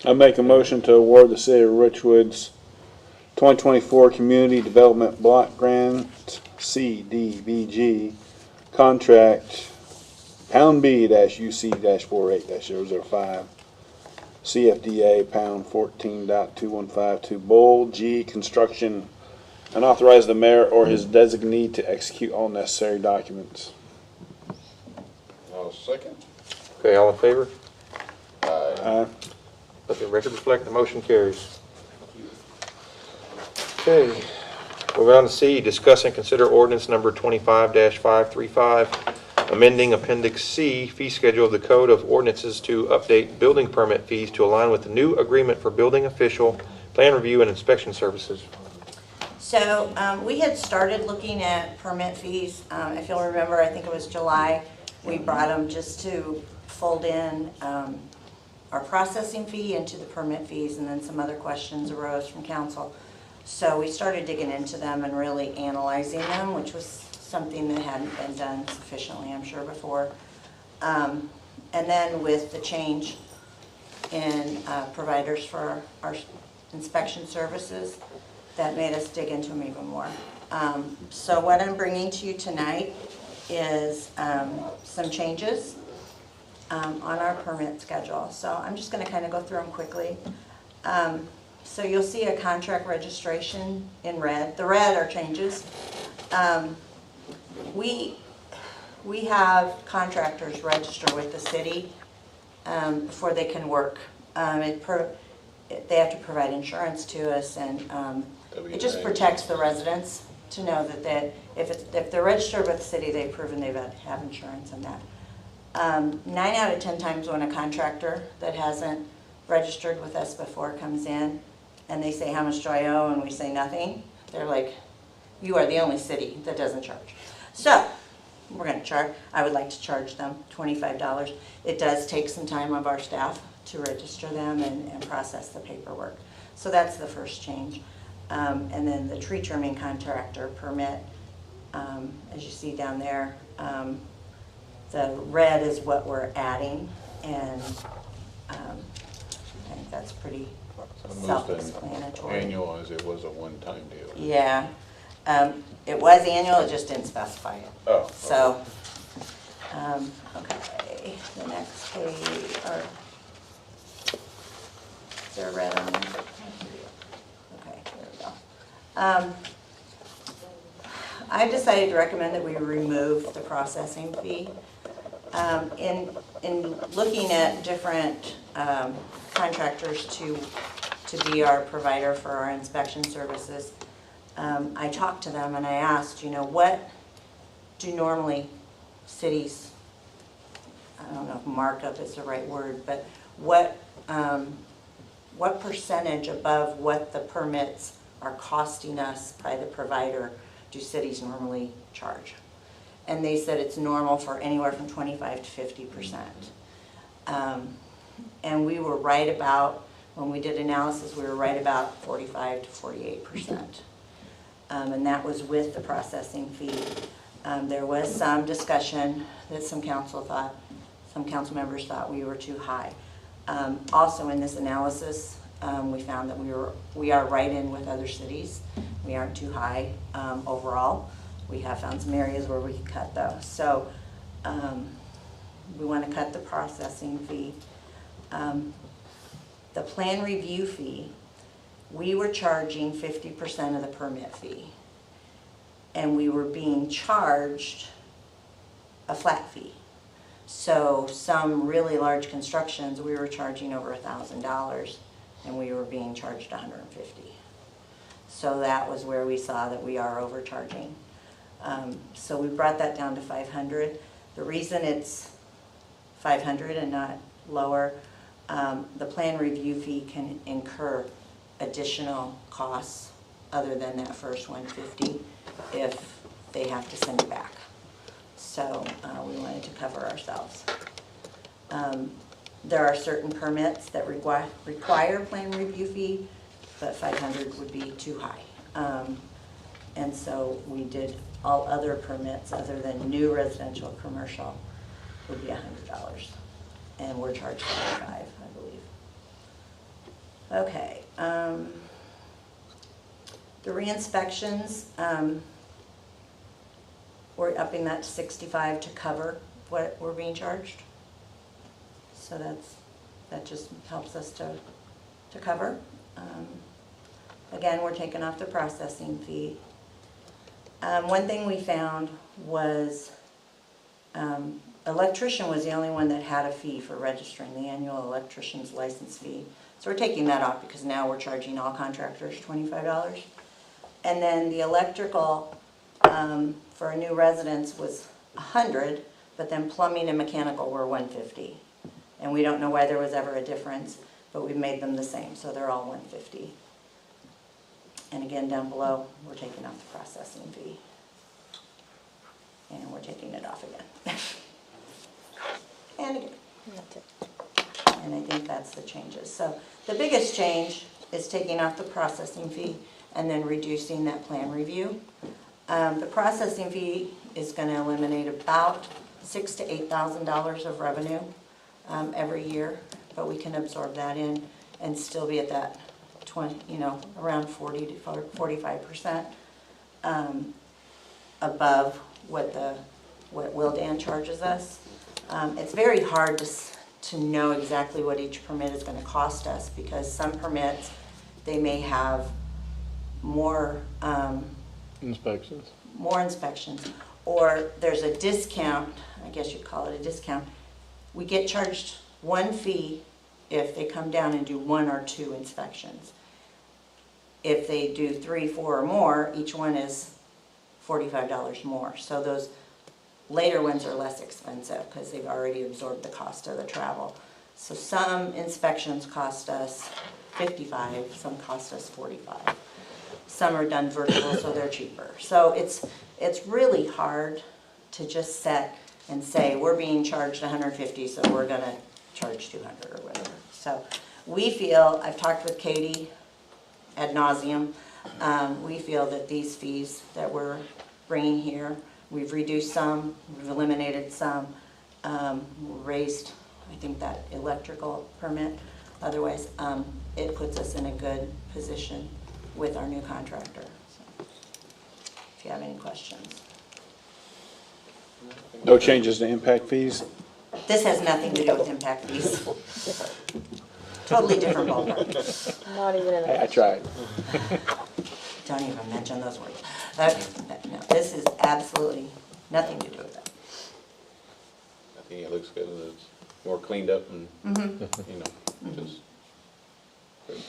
I make a motion to award the City of Richwood's 2024 Community Development Block Grant CDBG contract pound B-UC-48-005 CFDA pound 14.215 to Bull G Construction and authorize the mayor or his designee to execute all necessary documents. I'll second. Okay, all in favor? Aye. Let the record reflect the motion carries. Okay, moving on to C, discuss and consider ordinance number 25-535, amending Appendix C, fee schedule of the Code of Ordinances to update building permit fees to align with the new agreement for building official, plan review, and inspection services. So we had started looking at permit fees. If you'll remember, I think it was July, we brought them just to fold in our processing fee into the permit fees, and then some other questions arose from council. So we started digging into them and really analyzing them, which was something that hadn't been done sufficiently, I'm sure, before. And then with the change in providers for our inspection services, that made us dig into them even more. So what I'm bringing to you tonight is some changes on our permit schedule. So I'm just going to kind of go through them quickly. So you'll see a contract registration in red. The red are changes. We have contractors register with the city before they can work. They have to provide insurance to us, and it just protects the residents to know that if they're registered with the city, they've proven they have insurance on that. 9 out of 10 times when a contractor that hasn't registered with us before comes in and they say, how much do I owe? And we say nothing, they're like, you are the only city that doesn't charge. So we're going to charge, I would like to charge them $25. It does take some time of our staff to register them and process the paperwork. So that's the first change. And then the tree trimming contractor permit, as you see down there, the red is what we're adding, and I think that's pretty self-explanatory. Annual, as it was a one-time deal. Yeah, it was annual, it just didn't specify it. Oh. Okay. So, okay, the next page, or, is there a red on there? Okay, there we go. I've decided to recommend that we remove the processing fee. In looking at different contractors to be our provider for our inspection services, I talked to them and I asked, what do normally cities, I don't know if markup is the right word, but what percentage above what the permits are costing us by the provider do cities normally charge? And they said it's normal for anywhere from 25 to 50%. And we were right about, when we did analysis, we were right about 45 to 48%. And that was with the processing fee. There was some discussion that some council members thought we were too high. Also in this analysis, we found that we are right in with other cities. We aren't too high overall. We have found some areas where we can cut though. So we want to cut the processing fee. The plan review fee, we were charging 50% of the permit fee. And we were being charged a flat fee. So some really large constructions, we were charging over $1,000 and we were being charged $150. So that was where we saw that we are overcharging. So we brought that down to $500. The reason it's $500 and not lower, the plan review fee can incur additional costs other than that first 150 if they have to send it back. So we wanted to cover ourselves. There are certain permits that require plan review fee, but 500 would be too high. And so we did all other permits other than new residential commercial would be $100. And we're charged $75, I believe. Okay. The re-inspections, we're upping that to 65 to cover what we're being charged. So that just helps us to cover. Again, we're taking off the processing fee. One thing we found was electrician was the only one that had a fee for registering, the annual electrician's license fee. So we're taking that off because now we're charging all contractors $25. And then the electrical for a new residence was $100, but then plumbing and mechanical were $150. And we don't know why there was ever a difference, but we made them the same, so they're all $150. And again, down below, we're taking off the processing fee. And we're taking it off again. And again. That's it. And I think that's the changes. So the biggest change is taking off the processing fee and then reducing that plan review. The processing fee is going to eliminate about $6,000 to $8,000 of revenue every year, but we can absorb that in and still be at that 20, around 40 to 45% above what Wildan charges us. It's very hard to know exactly what each permit is going to cost us because some permits, they may have more Inspections. or there's a discount, I guess you'd call it a discount. We get charged one fee if they come down and do 1 or 2 inspections. If they do 3, 4 or more, each one is $45 more. So those later ones are less expensive because they've already absorbed the cost of the travel. So some inspections cost us $55, some cost us $45. Some are done virtual, so they're cheaper. So it's really hard to just set and say, we're being charged $150, so we're gonna charge $200 or whatever. So we feel, I've talked with Katie ad nauseum, we feel that these fees that we're bringing here, we've reduced some, we've eliminated some, raised, I think, that electrical permit. Otherwise, it puts us in a good position with our new contractor. So, if you have any questions. No changes to impact fees? This has nothing to do with impact fees. Totally different ballpark. Not even in I the. tried. Don't even mention those words. Okay, no, this is absolutely nothing to do with that. I think it looks good, and it's more cleaned up and, just. good.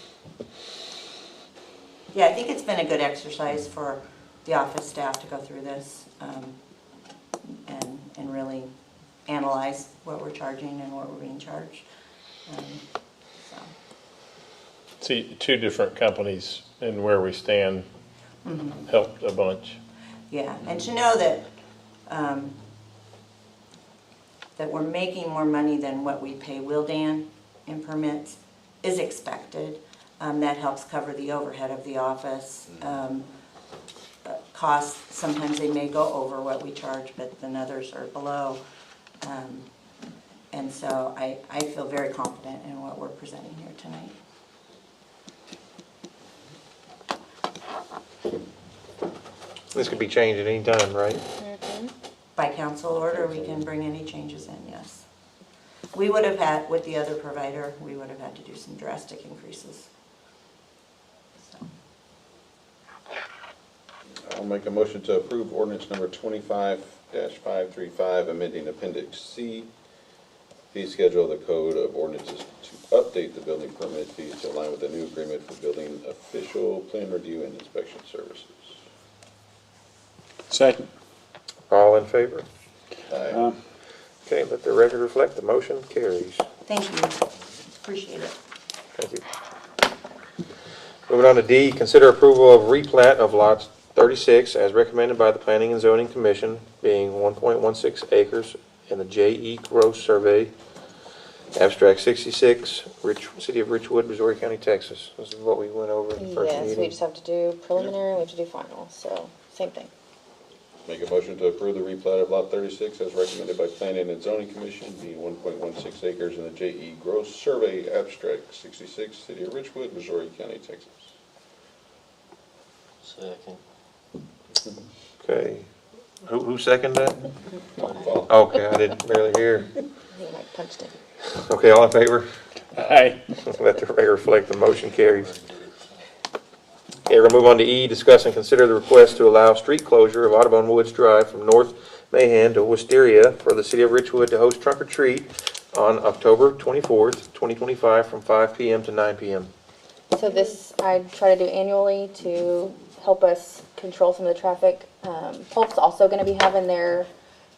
Yeah, I think it's been a good exercise for the office staff to go through this and really analyze what we're charging and what we're being charged. So. See, 2 different companies and where we stand helped a bunch. Yeah, and to know that that we're making more money than what we pay Wildan in permits is expected. That helps cover the overhead of the office. Costs, sometimes they may go over what we charge, but then others are below. And so I feel very confident in what we're presenting here tonight. This could be changed at any time, right? By council order, we can bring any changes in, yes. We would have had, with the other provider, we would have had to do some drastic increases. So. I'll make a motion to approve ordinance number 25-535, amending Appendix C, fee schedule of the Code of Ordinances to update the building permit fees to align with the new agreement for building official plan review and inspection services. Second. All in favor? Aye. Okay, let the record reflect the motion carries. Thank you. Appreciate it. Thank you. Moving on to D, consider approval of replat of lots 36 as recommended by the Planning and Zoning Commission, being 1.16 acres in the J.E. Gross Survey, Abstract 66, City of Richwood, Missouri County, Texas. This is what we went over in the first Yes, we meeting. just have to do preliminary, and we have to do final, so, same thing. Make a motion to approve the replat of lot 36 as recommended by Planning and Zoning Commission, being 1.16 acres in the J.E. Gross Survey, Abstract 66, City of Richwood, Missouri County, Texas. Second. Okay. Who seconded that? Fall. Okay, I didn't barely hear. I think Mike punched it. Okay, all in favor? Aye. Let the record reflect the motion carries. Okay, we're gonna move on to E, discuss and consider the request to allow street closure of Audubon Woods Drive from North Mahan to Wisteria for the City of Richwood to host trunk or treat on October 24th, 2025 from 5 p.m. to 9 p.m. So this, I try to do annually to help us control some of the traffic. Polk's also gonna be having their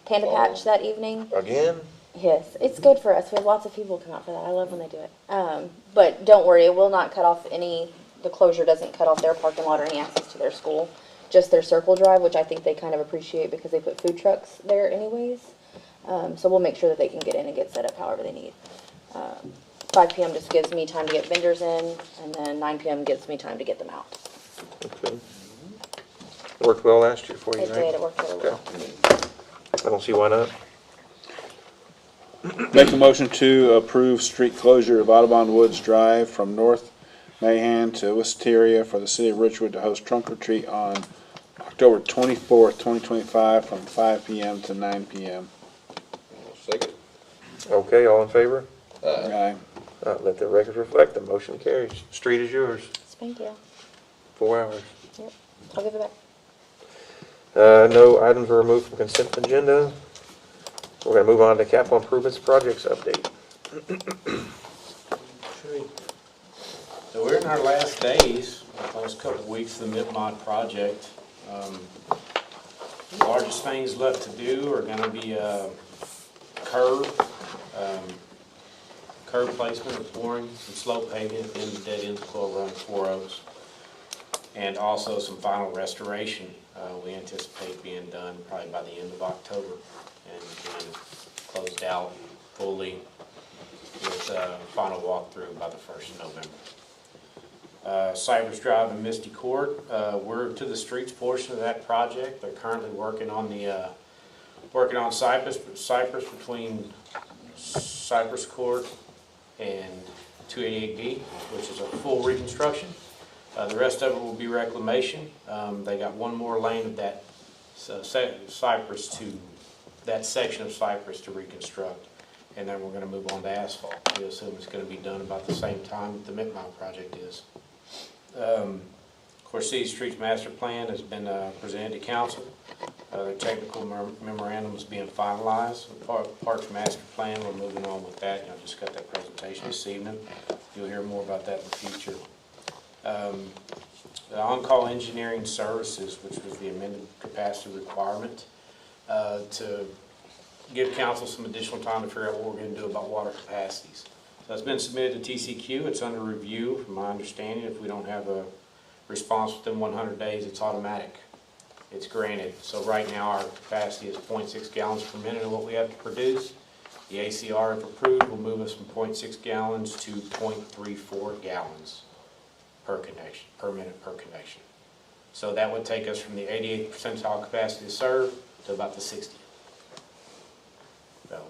panda patch that evening. Again? Yes, it's good for us. We have lots of people come out for that. I love when they do it. But don't worry, it will not cut off the closure doesn't cut off their parking lot or any access to their school. Just their circle drive, which I think they kind of appreciate because they put food trucks there anyways. So we'll make sure that they can get in and get set up however they need. 5 p.m. just gives me time to get vendors in, and then 9 p.m. gives me time to get them out. Okay. Worked well last year for you, It right? did, it worked really well. I don't see why not. Make a motion to approve street closure of Audubon Woods Drive from North Mahan to Wisteria for the City of Richwood to host trunk or treat on October 24th, 2025 from 5 p.m. to 9 p.m. Second. Okay, all in favor? Aye. Let the record reflect the motion carries. Street is yours. Thank you. 4 hours. Yep, I'll give it back. No items were removed from consent agenda. We're gonna move on to capital improvements projects update. So we're in our last days, last couple of weeks of the Mid-Mod project. The largest things left to do are gonna be curb placement, or flooring, some slope paving at the end of the dead ends of Quill Run, 4 Oaks, and also some final restoration. We anticipate being done probably by the end of October and being closed out fully with final walkthrough by the 1st of November. Cypress Drive and Misty Court, we're to the streets portion of that project. They're currently working on Cypress between Cypress Court and 288B, which is a full reconstruction. The rest of it will be reclamation. They got one more lane of that Cypress that section of Cypress to reconstruct, and then we're going to move on to asphalt. We assume it's going to be done about the same time that the Mid-Mile project is. Of course, City Streets Master Plan has been presented to council. Their technical memorandum is being finalized. Parks Master Plan, we're moving on with that. I just got that presentation this evening. You'll hear more about that in the future. The on-call engineering services, which was the amended capacity requirement, to give council some additional time to figure out what we're going to do about water capacities. So it's been submitted to TCQ. It's under review, from my understanding. If we don't have a response within 100 days, it's automatic. It's granted. So right now our capacity is 0.6 gallons per minute of what we have to produce. The ACR, if approved, will move us from 0.6 gallons to 0.34 gallons per minute per connection. So that would take us from the 88th percentile capacity to serve to about the 60th. So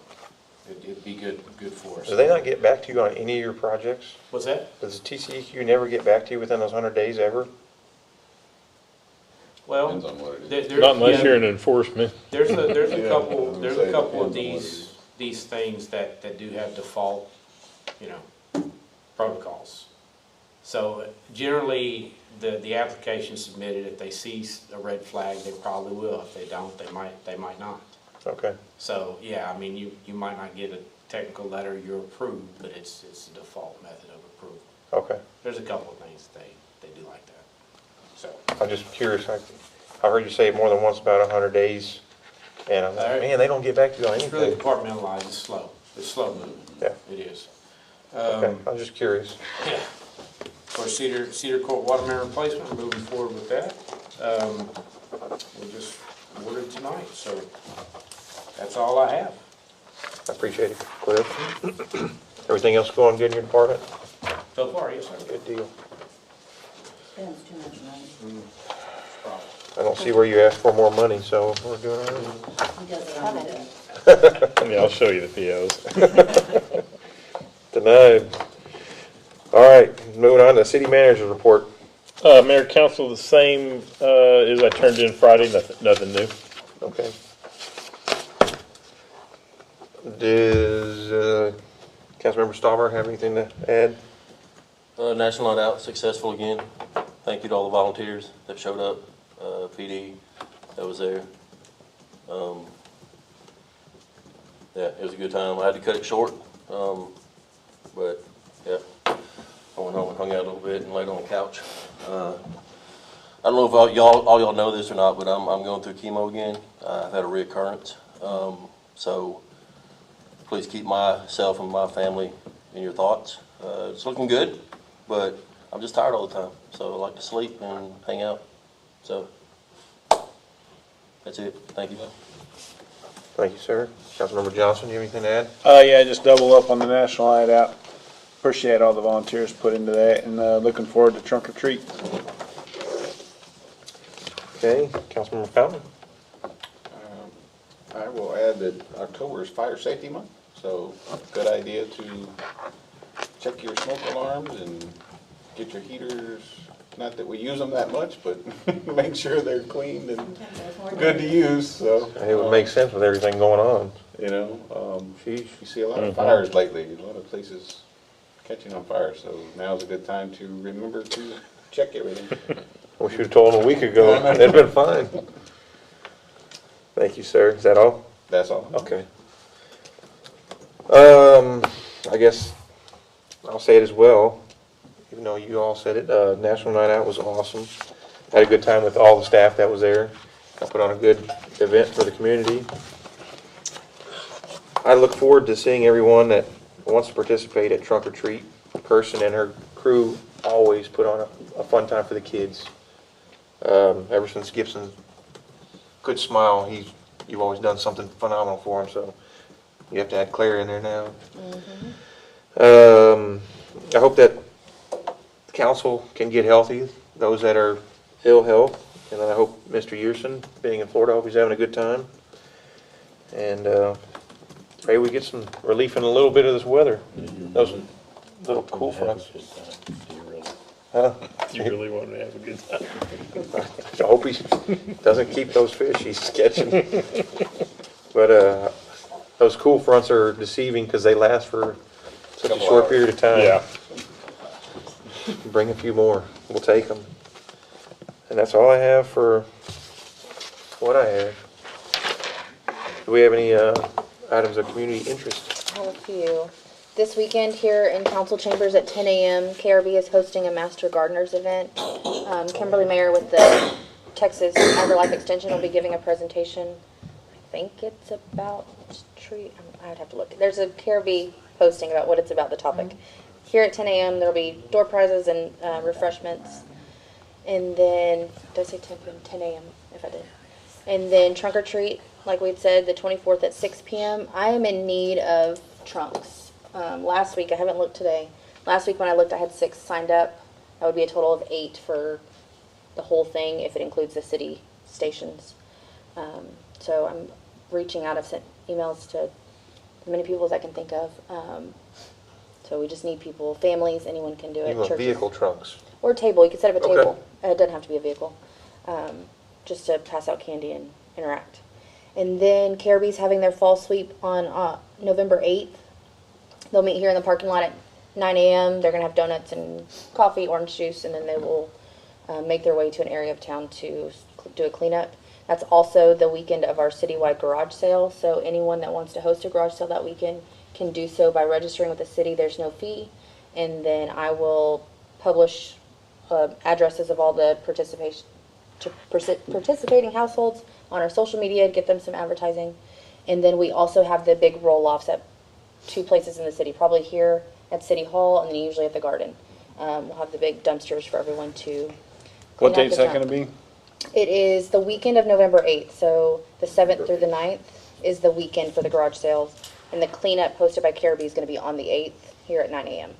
it'd be good for us. Do they not get back to you on any of your projects? What's that? Does the TCEQ never get back to you within those 100 days ever? Well, Depends on what it is. Not unless you're in enforcement. There's a Yeah, couple I was gonna say of depends on these things that do have default, protocols. So generally, the application submitted, if they see a red flag, they probably will. If they don't, they might not. Okay. So yeah, I mean, you might not get a technical letter, you're approved, but it's the default method of approval. Okay. There's a couple of things they do like that. So I'm just curious. I heard you say it more than once about 100 days, and I'm like, man, they don't get back to you on it's really anything. compartmentalized. It's slow. It's slow moving. Yeah. It is. Okay, I was just curious. Yeah. For Cedar Court water main replacement, we're moving forward with that. We just ordered tonight, so that's all I have. I appreciate it, Cliff. Everything else going good in your department? So far, yes, sir. Good deal. Spends too much money. I don't see where you asked for more money, so we're doing all right. He does it on the day. Yeah, I'll show you the POs. Denied. All right, moving on to city manager's report. Mayor Council, the same, as I turned in Friday, nothing new. Okay. Does, Councilmember Stauber have anything to add? National Night Out, successful again. Thank you to all the volunteers that showed up, PD that was there. Yeah, it was a good time. I had to cut it short, but yeah, I went home and hung out a little bit and laid on the couch. I don't know if all y'all know this or not, but I'm going through chemo again. I've had a reoccurrence, so please keep myself and my family in your thoughts. It's looking good, but I'm just tired all the time, so I like to sleep and hang out. So that's it. Thank you. Thank you, sir. Councilmember Johnson, you have anything to add? Yeah, just double up on the National Night Out. Appreciate all the volunteers put into that, and looking forward to trunk or treat. Okay, Councilmember Fountain. I will add that October is Fire Safety Month, so good idea to check your smoke alarms and get your heaters, not that we use them that much, but make sure they're cleaned and good to use, so. It would make sense with everything going on. You know, Sheesh. you see a lot of fires lately, a lot of places catching on fire, so now's a good time to remember to check everything. Wish you'd have told them a week ago. It'd been fine. Thank you, sir. Is that all? That's all. Okay. I guess I'll say it as well, even though you all said it. National Night Out was awesome. Had a good time with all the staff that was there. I put on a good event for the community. I look forward to seeing everyone that wants to participate at Trunk or Treat. Kirsten and her crew always put on a fun time for the kids. Ever since Gibson's good smile, you've always done something phenomenal for him, so you have to add Claire in there now. I hope that the council can get healthy, those that are ill health, and then I hope Mr. Yerson, being in Florida, I hope he's having a good time. And maybe we get some relief in a little bit of this weather. Those little cool fronts. Huh? You really want to have a good time. I hope he doesn't keep those fish he's catching. But those cool fronts are deceiving because they last for such a short period of time. Yeah. Bring a few more. We'll take them. And that's all I have for what I have. Do we have any items of community interest? I have a few. This weekend here in council chambers at 10 a.m., KRB is hosting a Master Gardeners event. Kimberly Mayer with the Texas AgriLife Extension will be giving a presentation. I think it's about tree. I'd have to look. There's a KRB posting about what it's about, the topic. Here at 10 a.m., there'll be door prizes and refreshments. And then, did I say 10 a.m. if I did? And then trunk or treat, like we'd said, the 24th at 6 p.m. I am in need of trunks. Last week, I haven't looked today. Last week when I looked, I had 6 signed up. That would be a total of 8 for the whole thing if it includes the city stations. So I'm reaching out. I've sent emails to as many people as I can think of. So we just need people, families, anyone can do it. You want churches. vehicle trunks? Or a table. You could set up a Okay. table. It doesn't have to be a vehicle. Just to pass out candy and interact. And then KRB's having their fall sweep on November 8th. They'll meet here in the parking lot at 9 a.m. They're going to have donuts and coffee, orange juice, and then they will make their way to an area of town to do a cleanup. That's also the weekend of our citywide garage sale. So anyone that wants to host a garage sale that weekend can do so by registering with the city. There's no fee. And then I will publish addresses of all the participating households on our social media, get them some advertising. And then we also have the big roll-offs at 2 places in the city, probably here at City Hall, and then usually at the Garden. We'll have the big dumpsters for everyone to What clean out date's the that junk. gonna be? It is the weekend of November 8th, so the 7th through the 9th is the weekend for the garage sales. And the cleanup posted by Caribou is gonna be on the 8th, here at 9 a.m.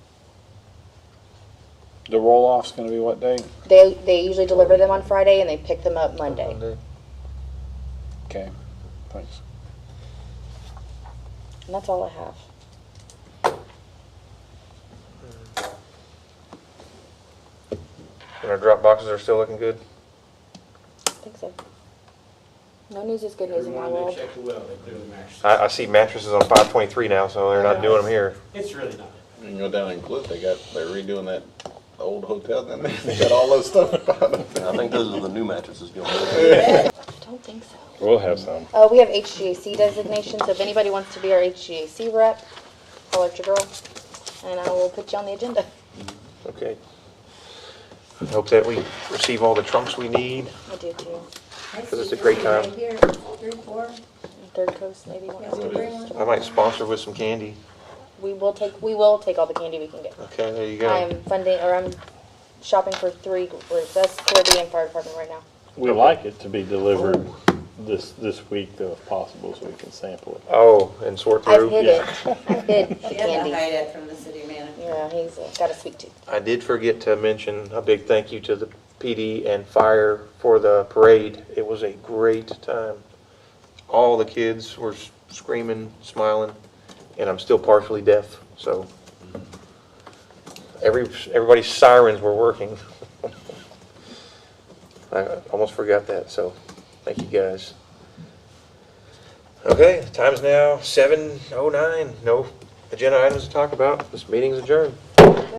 The roll-off's gonna be what day? They usually deliver them on Friday and they pick them up Monday. Okay, thanks. And that's all I have. And our drop boxes are still looking good? I think so. No news is good news in my Everyone, world. they check the well, they clear the mattresses. I see mattresses on 523 now, so they're not doing them here. It's really not. You can go down and Cliff, they're redoing that old hotel down there. They got all those stuff about it. I think those are the new mattresses going. I don't think so. We'll have some. We have HGAC designation, so if anybody wants to be our HGAC rep, holler at your girl, and I will put you on the agenda. Okay. I hope that we receive all the trunks we need. I do too. Because it's a great time. Right here, 3, 4. And Third Coast maybe wants to Bring bring one. I might sponsor with some candy. We will take all the candy we can get. Okay, there you I go. am I'm shopping for 3 groups. That's Caribbean Fire Department right now. We like it to be delivered this week though, if possible, so we can sample it. Oh, and sort I've through. hid it. I've hid the She had to candy. hide it from the city manager. Yeah, he's got a sweet tooth. I did forget to mention a big thank you to the PD and fire for the parade. It was a great time. All the kids were screaming, smiling, and I'm still partially deaf, so everybody's sirens were working. I almost forgot that, so thank you guys. Okay, the time's now 7:09. No agenda items to talk about. This meeting's adjourned.